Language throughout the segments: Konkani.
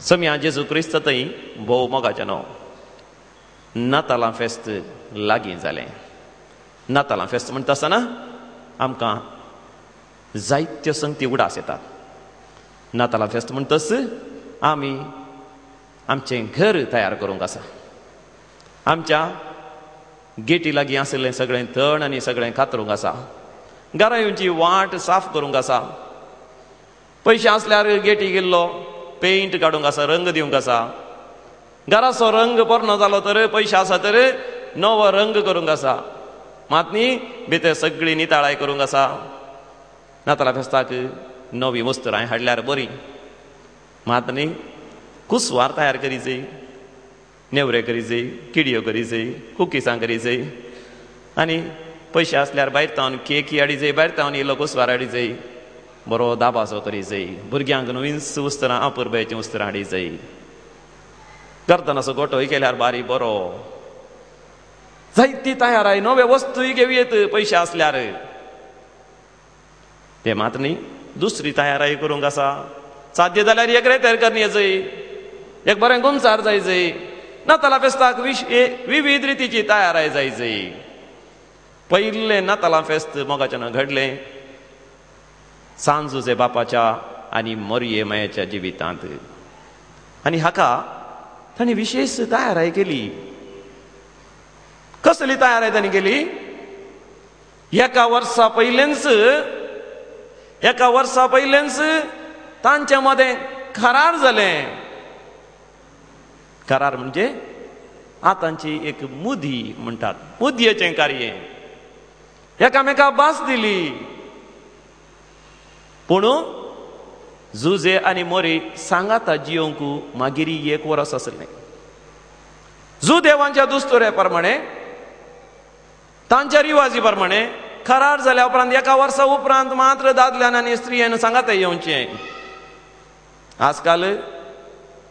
सम्या जेजू क्रिस्त थंय भोव मोगाचें न्हू. नातालां फेस्त लागीं जालें. नातालां फेस्त म्हणटा आसतना आमकां जायत्यो संगती उडास येतात. नातालां फेस्त म्हणटस आमी आमचें घर तयार करूंक आसा. आमच्या गेटी लागीं आशिल्लें सगळें तण आनी सगळें कातरूंक आसा. घरांची वाट साफ करूंक आसा. पयशे आसल्यार गेटी गेल्लो पेंट काडूंक आसा, रंग दिवंक आसा. घराचो रंग पोरणो जालो तर पयशे आसा तर नवो रंग करूंक आसा. मात न्ही भितर सगळी निताळाय करूंक आसा. नातालां फेस्ताक नवी वस्तूरां हाडल्यार बरी. मात न्ही कुसवार तयार करीचय, नेवरे करीचय, किडयो करीचय, कुकीसां करीचय. आनी पयशे आसल्यार भायर तावन केकी हाडीचय, भायर तावन इल्लो कुसवार हाडीचय. बरो दाबासो करीचय. भुरग्यांक नवीन वस्तूरां अपुरबायेचीं वस्तूरां हाडीचय. गर्दनाचो गोठोय केल्यार बारी बरो. जायती तयाराय नवे वस्तूय घेवयेत पयशे आसल्यार. ते मात न्ही दुसरी तयाराय करूंक आसा. साध्य जाल्यार एक रेतेर करण्याचय, एक बरें गुमसार जायचय. नातालां फेस्ताक विविध रितीची तयाराय जायचय. पयलें नातालां फेस्त मोगाचें घडलें सांत जोसेफ बापाच्या आनी मोरये मायेच्या जिवितांत. आनी हाका ताणी विशेश तयाराय केली. कसली तयाराय ताणी केली? एका वर्सा पयलेंच तांचे मदें करार जालें. करार म्हणजे आतांची एक मुदी म्हणटात, मुदयेचें कार्य. एकामेकाक भास दिली. पूण जुजे आनी मोरी सांगाता जियोंक मागीर एक वर्स आसलें. जू देवांच्या दुस्तुरे प्रमाणे, तांच्या रिवाजी प्रमाणे करार जाल्या उपरांत एका वर्सा उपरांत मात्र दादल्यान आनी स्त्रियेन सांगाता येवचें. आजकाल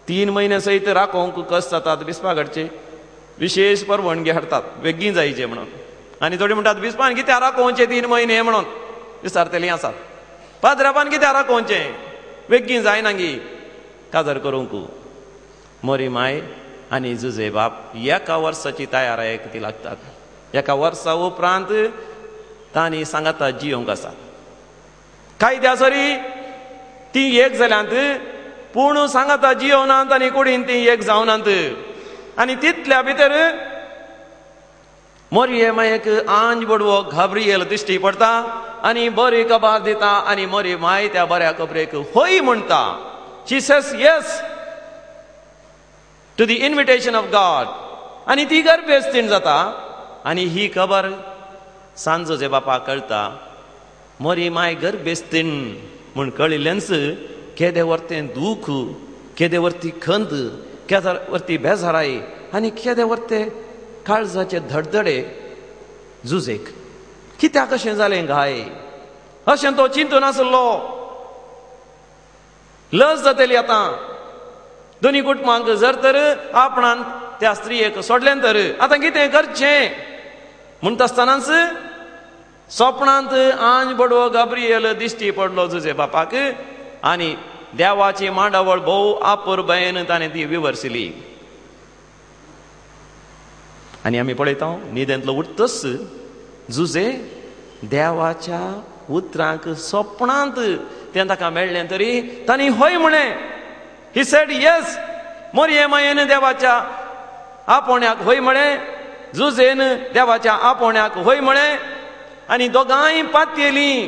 3 म्हयने सयत राखोवंक कस जातात बिस्पागडचे. विशेष परवानगी हाडटात बेगीन जायचे म्हणून. आनी थोडी म्हणटात बिस्पान कित्याक राखोवचे 3 म्हयने म्हणून विचारतलीं आसात. पाद्रापान कित्याक राखोवचें? बेगीन जायनागी काजार करूंक. मोरी माय आनी जुजे बाप एका वर्साची तयारायेक ती लागतात. एका वर्सा उपरांत तांणी सांगाता जियोंक आसा. कायद्या सरी ती एक जाल्यांत, पूण सांगाता जियोनात आनी कुडीन ती एक जावनात. आनी तितल्या भितर मोरये मायेक आंज बडवो घाबरियेल दिश्टी पडटा आनी बरी कबार दिता. आनी मोरी माय त्या बऱ्या कबरेक होय म्हणटा. She says yes to the invitation of God. आनी ती गर्भस्थीण जाता. आनी ही खबर सांत जोसेफ बापाक कळटा. मोरी माय गर्भस्थीण म्हूण कळिल्ल्यानच केदे वरतें दूख, केदे वरती खंत, केदे वरती बेजाराय आनी केदे वरते काळजाचे धडधडे जुजेक. कित्याक अशें जालें घाय? अशें तो चिंतून आसलो. लज जातली आतां दोनी कुटुंबांक. जर तर आपणान त्या स्त्रियेक सोडलें तर आतां कितें करचें म्हणटा आसतनाच स्वप्नांत आंज बडवो गाब्रिएल दिश्टी पडलो जुजे बापाक. आनी देवाची मांडावळ भोव आपुरबायेन ताणें ती विवरसिली. आनी आमी पळयता न्हिदेंतलो उठतस जुजे देवाच्या उतरांक स्वप्नांत तें ताका मेळ्ळें तरी तांणी होय म्हणें. He said yes. मोरये मायेन देवाच्या आपोण्याक होय म्हळें. जुजेन देवाच्या आपोण्याक होय म्हळें. आनी दोगांय पातयेलीं.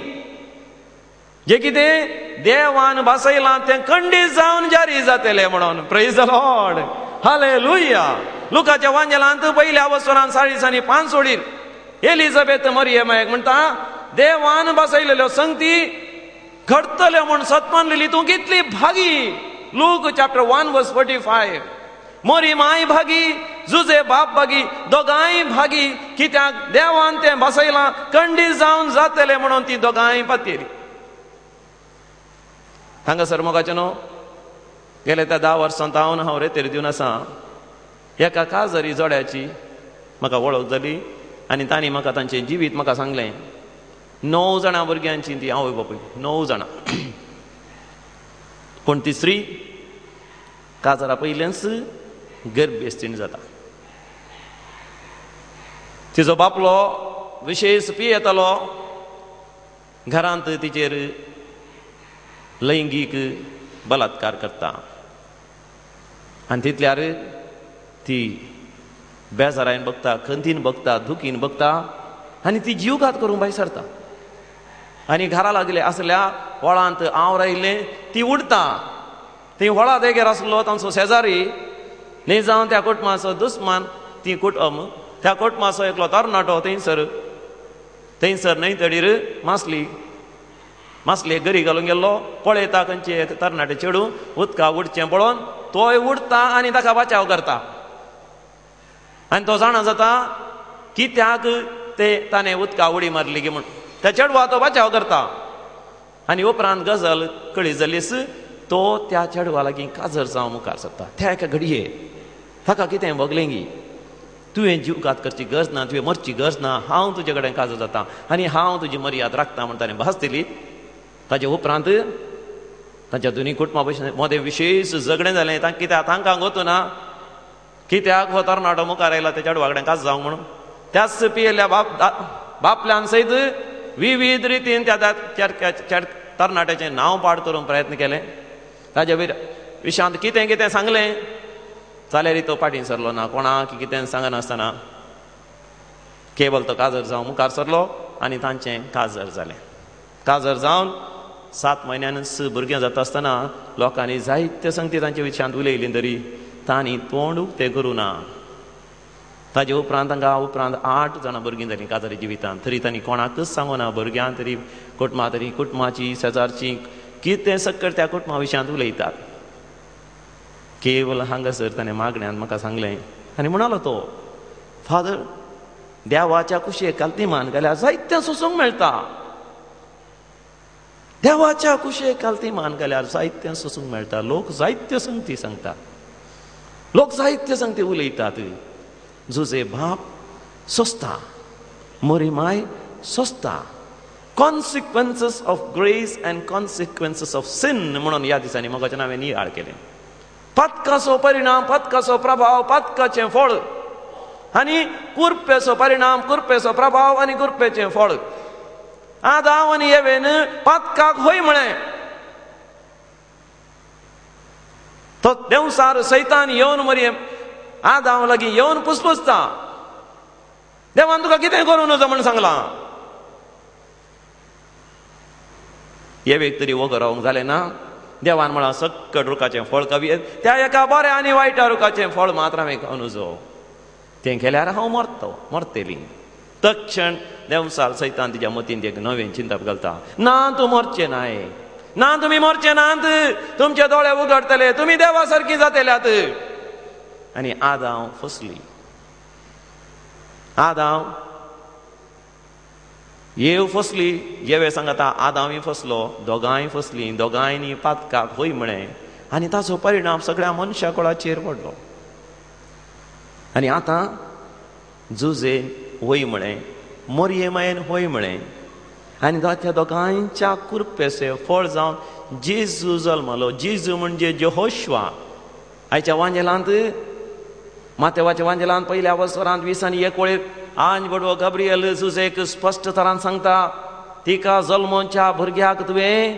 जे कितें देवान भासयलां तें खंडीत जावन जारी जातलें म्हणून. Praise the Lord. हालेलुया. लुकाच्या वांजेलांत पयल्या वसरांत 5:30 सोडीर एलिझाबेथ मोरये मायेक म्हणटा देवान भासयलेल्यो संगती घडतल्यो म्हूण सतमानलेली तूं कितली भागी. Look chapter 1:45. मोरी माय भागी, जुजे बाप भागी, दोगांय भागी. कित्याक देवान तें भासयलां खंडीत जावन जातलें म्हणून ती दोगांय पातयली. हांगासर मोगाचें न्हू गेल्या त्या 10 वर्सांत हांव रेतेर दिवन आसा. एका काजरी जोड्याची म्हाका वळख जाली आनी तांणी म्हाका तांचें जिवीत म्हाका सांगलें. 9 जाणां भुरग्यांची ती आवय बापूय. 9 जाणां. पूण ती स्त्री काजरा पयलेंच गर्भस्थीण जाता. तिचो बापलो विशेष पियेतालो, घरांत तिचेर लैंगीक बलात्कार करता आनी तितल्यार ती बेजारायन बघता, खंतीन बघता, दुखीन बघता आनी ती जीवघात करूंक भायर सरता. आनी घरा लागले आसल्या व्हळांत हांव रायिल्लें ती उडता. ती व्हळा देगेर आसलो तांचो शेजारी न्ही जावन त्या कुटुंबाचो दुस्मान ती त्या कुटुंबाचो एकलो तरणाटो थंयसर न्हय तडीर मासली गरी घालून गेल्लो. पळयता खंयचे एक तरणाटे चेडूं उदका उडचें पळोवन तोय उडता आनी ताका बचाव करता. आनी तो जाणा जाता कित्याक ताणें उदका उडी मारली गी म्हूण. त्या चेडवा तो बचाव करता आनी उपरांत गजाल कळी जालीस तो त्या चेडवा लागीं काजर जावन मुखार सरता. त्या एका घडये ताका कितें भोगलें गी, तुवें जीवघात करची गरज ना, तुवें मरची गरज ना, हांव तुजे कडेन काजर जाता आनी हांव तुजी मर्याद राखता म्हूण ताणें भास दिली. ताचे उपरांत तांच्या दोनी कुटुंबा मदें विशेश झगडें जालें. कित्याक तांकां गोतू ना कित्याक हो तरणाटो मुखार आयला त्या चेडवा कडेन काज जावंक म्हणून. त्याच पियेल्या बापल्यान सयत विविध रितीन त्या तरणाट्याचें नांव पाड करूंक प्रयत्न केले. ताच्या विशयांत कितें कितें सांगलें जाल्यार तो फाटीं सरलो ना, कोणाक कितें सांगनासतना केवल तो काजर जावन मुखार सरलो आनी तांचें काजर जालें. काजर जावन 7 म्हयन्यानच भुरगें जाता आसतना लोकांनी जायत्यो संगती तांच्या विशयांत उलयली तरी तांणी तोंड उक्तें करूं ना. ताजे उपरांत तांकां 8 जाणां भुरगीं जालीं काजरी जिवितांत. तरी तांणी कोणाकच सांगूं ना. भुरग्यां तरी कुटुंबाची शेजारची कितें सक्कट त्या कुटुंबा विशयांत उलयतात. केवल हांगासर ताणें मागण्यांत म्हाका सांगलें आनी म्हणालो तो, फादर देवाच्या कुशेक काल्तिमान गेल्यार जायतें सोसूंक मेळटा. देवाच्या कुशेक काल्तिमान गेल्यार जायतें सोसूंक मेळटा. लोक जायत्यो संगती सांगतात, लोक जायत्यो संगती उलयतात. जुजे बाप सोंसता, मोरी माय सोंसता. कॉन्सिक्वेन्सीस ऑफ ग्रेस अँड कॉन्सिक्वेन्सीस ऑफ सिन म्हणून ह्या दिसांनी मोगाचें नांवें नियाळ केलें. पथकाचो परिणाम, पथकाचो प्रभाव, पथकाचें फळ आनी कुरपेचो परिणाम, कुरपेचो प्रभाव आनी कुरपेचें फळ. आदाम आनी एवेन पथकाक होय म्हळें. तो देवसार सैतान येवन मरये आदाम लागीं येवन पुसपुसता, देवान तुका कितें करूं नजो म्हण सांगलां. एवेक तरी वगो रावंक जालें ना. देवान म्हळां सक्कट रुखाचें फळ खावी, त्या एका बऱ्या आनी वायटा रुखाचें फळ मात हांवें खावं नजो. तें केल्यार हांव मरतलीं. तक्षण देवसार सैतान तिच्या मतींत एक नवें चिंतप घालता. ना तूं मरचें नाय, ना तुमी मरचे नात, तुमचे दोळे उगडतले, तुमी देवा सारकी जातल्यात. आनी आदाम फसली. आदाम येव फसली. येवे सांगता आदामय फसलो, दोगांय फसलीं. दोगांयनी पातकाक होय म्हळें आनी ताचो परिणाम सगळ्या मनशा कुळाचेर पडलो. आनी आतां जुजेन होय म्हळें, मोरयेमायेन होय म्हळें आनी त्या दोगांयच्या कुरपेचें फळ जावन जेजू जल्मलो. जेजू म्हणजे यहोशुआ. आयच्या वांजेलांत मातेवाच्या वांजेलांत पयल्या वसरांत 20:1 आंज बडवो गब्रियल जुजेक स्पश्ट तरान सांगता, तिका जल्मोवच्या भुरग्याक तुवें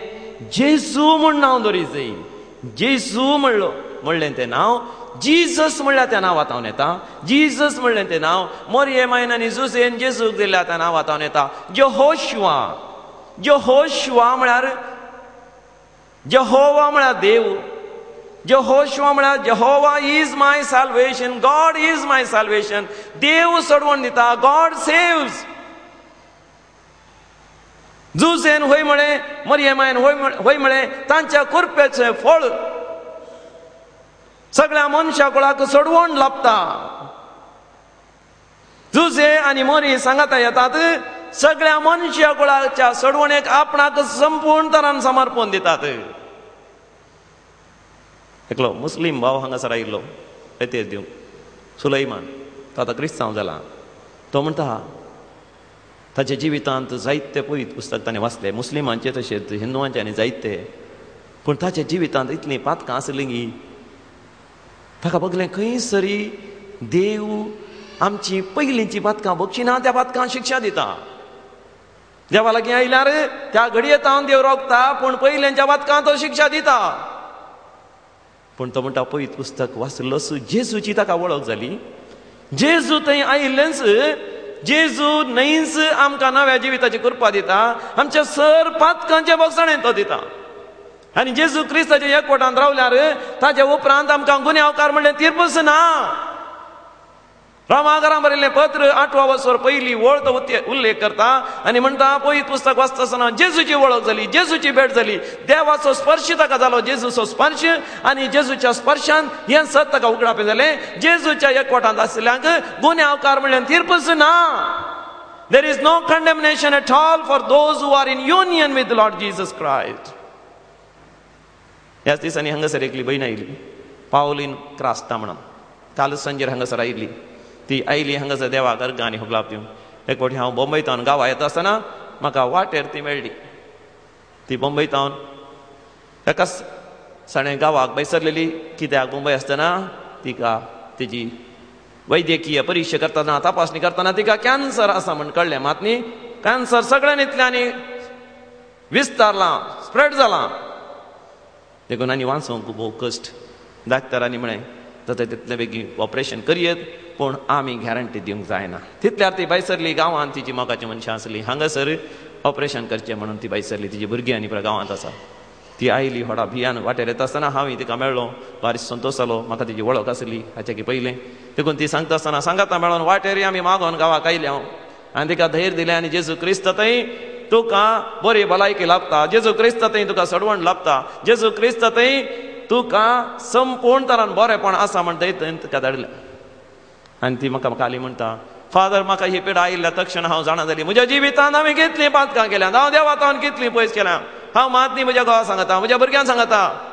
जेजू म्हूण नांव दवरीचय. जेजू म्हणलें तें नांव, जिजस म्हणल्यार त्या नांवांतावन येता. जिजस म्हणलें तें नांव मोरयेमायन आनी जुजेन जेजूक दिल्या त्या नांवांतावन येता. यहोशुआ. यहोशुआ म्हळ्यार यहोवा म्हळ्यार देव. यहोशुआ म्हळ्यार यहोवा इज माय सॅल्वेशन, गॉड इज माय सॅल्वेशन. देव सोडवण दिता, गॉड सेव्स. जुजेन होय म्हळें, मोरयेमायन होय म्हळें, तांच्या कुरपेचें फळ सगळ्या मनशा कुळाक सोडवण लाभता. जुजे आनी मोरी सांगता येतात, सगळ्या मनशा कुळाच्या सोडवणेक आपणाक संपूर्ण तरान समर्पण दितात. एकलो मुस्लीम भाव हांगासर आयिल्लो येतेर दिवंक, सुलैमान. तो आतां क्रिस्तांव जाला. तो म्हणटा ताच्या जिवितांत जायते पवित्र पुस्तक ताणें वाचले, मुस्लिमांचे तशेंच हिंदुवांचे आनी जायते. पूण ताच्या जिवितांत इतलीं पातकां आसलीं की ताका बघलें खंयसरी देव आमची पयलींची बातकां बगची ना त्या बातकां शिक्षा दिता. देवा लागीं आयल्यार त्या घडयेंत हांव देव रोखता पूण पयलींच्या बातकां तो शिक्षा दिता. पूण तो म्हणटा पवित्र पुस्तक वाचलस जेजूची ताका वळख जाली. जेजू थंय आयिल्लेंच जेजू न्हयच आमकां नव्या जिविताची कृपा दिता, आमच्या सर पातकांचे बगसणें तो दिता. आनी जेजू क्रिस्ताच्या एकवटांत रावल्यार ताचे उपरांत आमकां गुन्यांवकार म्हणलें तीर्पच ना. रोमाकारांक बरयल्लें पत्र 8व्या वर्सावर पयली वळत उल्लेख करता आनी म्हणटा पवित्र पुस्तक वाचता आसतना जेजूची वळख जाली, जेजूची भेट जाली, देवाचो स्पर्श ताका जालो, जेजूचो स्पर्श आनी जेजूच्या स्पर्शान हें सत ताका उगडापें जालें. जेजूच्या एकवटांत आसल्यांक गुन्यांवकार म्हणलें तीर्पच ना. There is no condemnation at all for those who are in union with the Lord Jesus Christ. ह्याच दिसांनी हांगासर एकली बहीण आयली, पावलीन क्रास्ता म्हणून. काल संजेर हांगासर आयिल्ली. ती आयली हांगासर देवाक अर्गां आनी होगलाप दिवंक. एक फावटी हांव बंबयतावन गांवां येता आसतना म्हाका वाटेर ती मेळ्ळी. ती बंबयतावन एका साणें गांवाक बैसरलेली. कित्याक बंबय आसतना तिका तेजी वैद्यकीय परिक्षा करतना तपासणी करतना तिका कॅन्सर आसा म्हण कळ्ळें. मात न्ही कॅन्सर सगळ्या न्हिदल्यांनी विस्तारलां, स्प्रेड जालां. देखून आनी वाचूंक भोव कश्ट. डाक्टरांनी म्हळें जाता तितले बेगीन ऑपरेशन करयत पूण आमी गॅरंटी दिवंक जायना. तितल्यार ती बैसरली. गांवांत तिची मोगाची मनशां आसली. हांगासर ऑपरेशन करचें म्हणून ती बैसरली. तिची भुरगीं आनी गांवांत आसा. ती आयली व्हडा भियान. वाटेर येता आसतना हांवें तिका मेळ्ळो. बारीक संतोश जालो. म्हाका तिची वळख आसली हाचे की पयलें. देखून ती सांगता आसतना सांगाता मेळोन वाटेर आमी मागोन गांवाक आयले हांव. आनी तिका धैर्य दिलें. आनी जेजू क्रिस्त थंय तुका बरी भलायकी लाभता. जेजू क्रिस्त थंय तुका सडवण लाभता. जेजू क्रिस्त थंय तुका संपूर्ण तरान बरेपण आसा म्हण थंय तुका धाडलें. आनी ती म्हाका काली म्हणटा फादर म्हाका ही पिडा आयिल्ल्या तक्षण हांव जाणा जाली. म्हज्या जिवितांत हांवें कितलीं पातकां केल्यात, हांव देवातावन कितलीं पयस केल्या. हांव मात न्ही म्हज्या घोवा सांगता, म्हज्या भुरग्यांक सांगता.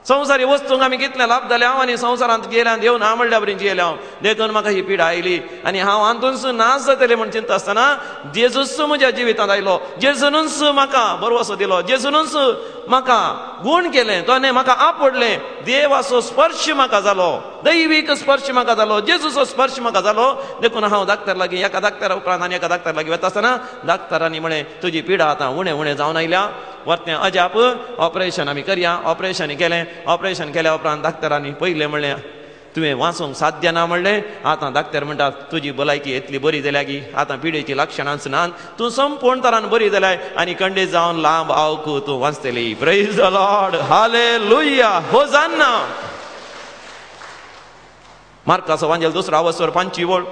संवसारी वस्तूंक आमी कितलें लाभ जाले. हांव आनी संवसारांत गेल्यान देव ना म्हणल्या बरी जियेलें हांव. देखून म्हाका ही पिडा आयली आनी हांव हातूनच नाश जातलें म्हण चिंता आसतना जेजूच म्हज्या जिवितांत आयलो. जेजूनच म्हाका बरवसो दिलो. जेजूनच म्हाका गूण केलें. ताणें म्हाका आपडलें. देवाचो स्पर्श म्हाका जालो. दैवीक स्पर्श म्हाका जालो. जेजूचो स्पर्श म्हाका जालो. देखून हांव डाक्टर लागीं एका डाक्टरा उपरांत आनी एका डाक्टर लागीं वता आसतना डाक्टरांनी म्हळें तुजी पिडा आतां उणें उणें जावन आयल्या. वरतें अजाप ऑपरेशन आमी करया. ऑपरेशन केलें. ऑपरेशन केल्या उपरांत डाक्टरांनी पयलें म्हणलें तुवें वाचूंक साध्य ना म्हणलें. आतां डाक्टर म्हणटा तुजी भलायकी इतली बरी जाल्या की आतां पिडेची लक्षणांच नात. तूं संपूर्ण तरान बरी जाल्याय आनी खंडीत जावन लांब आवकू तूं वाचतली. Praise the Lord. हालेलुया. होसान्ना. मार्काचो वांजेल 2 वर्सावर 5 वळ.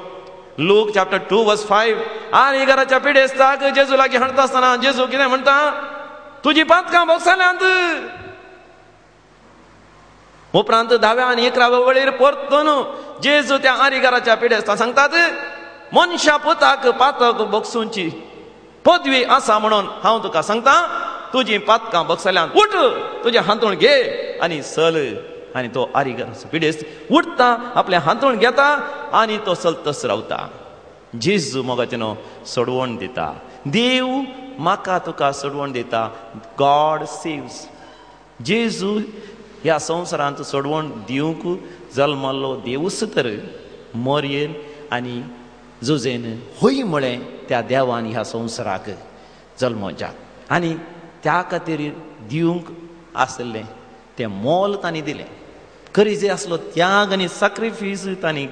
लूक चॅप्टर 2 वर्स 5. आनी घराच्या पिडेस्ताक जेजू लागीं हाडटा आसतना जेजू कितें म्हणटा तुजी पातकां बगसल्यांत. उपरांत 10व्या आनी 11व्या वळेर परतून जेजू त्या आरिगाराच्या पिडेस्ताक सांगतात मनशा पुताक पातक बगसूंची पदवी आसा म्हणून हांव तुका सांगता तुजी पातकां बगसल्यांत. उठ तुजें हांतरूण घे आनी चल. आनी तो आरिगाराचो पिडेस्त उठता, आपलें हांतरूण घेता आनी तो चलतच रावता. जेजू मोगाचें सोडवण दिता. देव म्हाका तुका सोडवण दिता. God saves. जेजू ह्या संवसारांत सोडवण दिवंक जल्मल्लो देवूच तर मोरयेन आनी झुजेन होय म्हळें त्या देवान ह्या संवसाराक जल्म जात आनी त्या खातीर दिवंक आसलें तें मोल तांणी दिलें. गरजे आसलो त्याग आनी सॅक्रिफीस तांणी